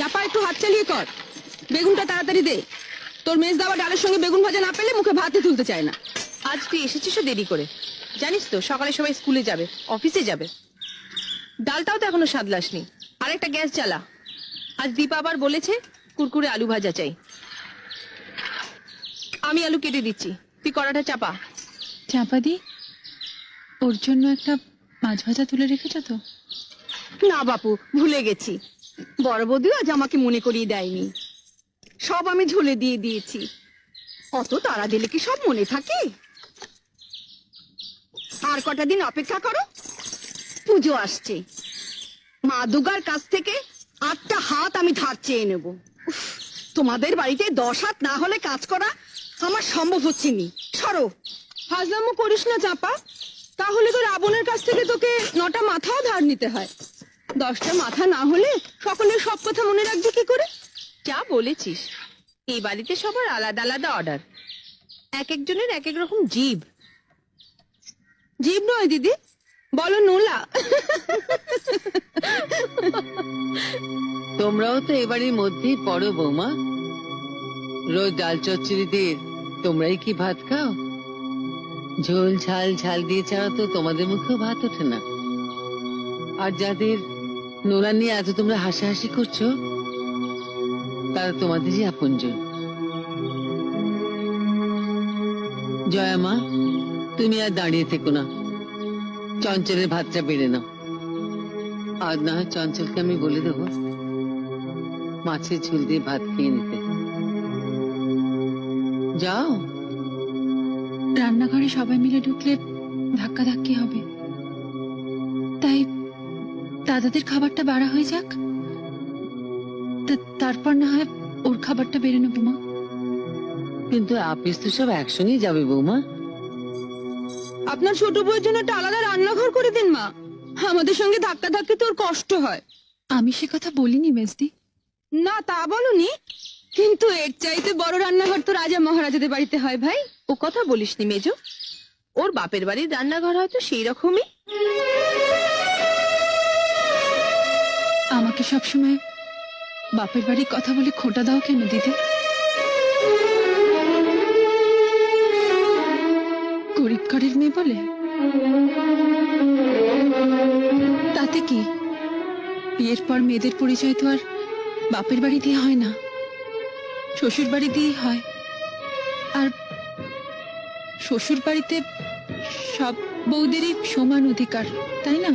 চাপা একটু হাত চালিয়ে কর, বেগুনটা তাড়াতাড়ি দে। তোর মেজ দাওয়া ডালের সঙ্গে বেগুন ভাজা না পেলে মুখে ভাতই তুলতে চায় না। আজ তুই এসেছিস দেরি করে, জানিস তো সকালে সবাই স্কুলে যাবে, অফিসে যাবে। ডালটাও তো এখনো সাদলাসনি। আরেকটা গ্যাস জ্বালা। আজ দীপা আবার বলেছে কুরকুরে আলু ভাজা চাই। আমি আলু কেটে দিচ্ছি, তুই কড়াটা চাপা। চাপা দি, ওর জন্য একটা মাছ ভাজা তুলে রেখেছ তো? না বাপু, ভুলে গেছি। বড় বৌদিও আজ আমাকে মনে করিয়ে দেয়নি। সব আমি ঝুলে দিয়ে দিয়েছি। অত তাড়া দিলে কি সব মনে থাকে? আর কটা দিন অপেক্ষা করো, পুজো আসছে। মা দুর্গার কাছ থেকে 8টা হাত আমি ধার চেয়ে নেব। উফ, তোমাদের বাড়িতে 10 হাত না হলে কাজ করা আমার সম্ভব হচ্ছে নি। সরো। হাজলামো করিস না চাপা, তাহলে তো রাবণের কাছ থেকে তোকে 9টা মাথাও ধার নিতে হয়। 10টা মাথা না হলে সকলের সব কথা মনে রাখবি কি করে? যা বলেছিস, এই বাড়িতে সবার আলাদা আলাদা অর্ডার, এক একজনের এক এক রকম জিভ। জীব নয় দিদি, বলো নোলা। তোমরাও তো এবারের মধ্যেই পড়ো বৌমা। রোজ ডাল চচ্চড়ি দিয়ে তোমরাই কি ভাত খাও? ঝোল ঝাল ঝাল দিয়ে ছাড়া তো তোমাদের মুখেও ভাত ওঠে না। আর যাদের নোলা নিয়ে এত তোমরা হাসাহাসি করছো, তারা তোমাদেরই আপনজন। জয়া মা, তুমি আর দাঁড়িয়ে থেকো না, চঞ্চলের ভাতটা বেড়ে নাও। আজ না হয় চঞ্চলকে আমি বলে দেবো মাছের ঝোল দিয়ে ভাত খেয়ে নিতে। যাও। রান্নাঘরে সবাই মিলে ঢুকলে ধাক্কাধাক্কি হবে, তাই দাদাদের খাবারটা বাড়া হয়ে যাক, তারপর না হয় ওর খাবারটা বেড়ে নেবো মা। কিন্তু আপিস তো সব একসঙ্গেই যাবে বৌমা। আপনার ছোট বউয়ের জন্য একটা আলাদা রান্নাঘর করে দিন মা, আমাদের সঙ্গে ধাক্কা ধাক্কি তোর কষ্ট হয়। আমি সে কথা বলিনি মেজদি। না তা বলনি, কিন্তু এর চাইতে বড় রান্নাঘর তো রাজা মহারাজাদের বাড়িতে হয় ভাই। ও কথা বলিসনি মেজো, ওর বাপের বাড়ির রান্নাঘর হয়তো সেই রকমই। আমাকে সবসময় বাপের বাড়ির কথা বলে খোঁটা দাও কেন দিদি? গরিব ঘরের মেয়ে বলে? তাতে কি, বিয়ের পর মেয়েদের পরিচয় তো আর বাপের বাড়ি দিয়ে হয় না, শ্বশুর বাড়ি দিয়েই হয়। আর শ্বশুর বাড়িতে সব বউদেরই সমান অধিকার, তাই না?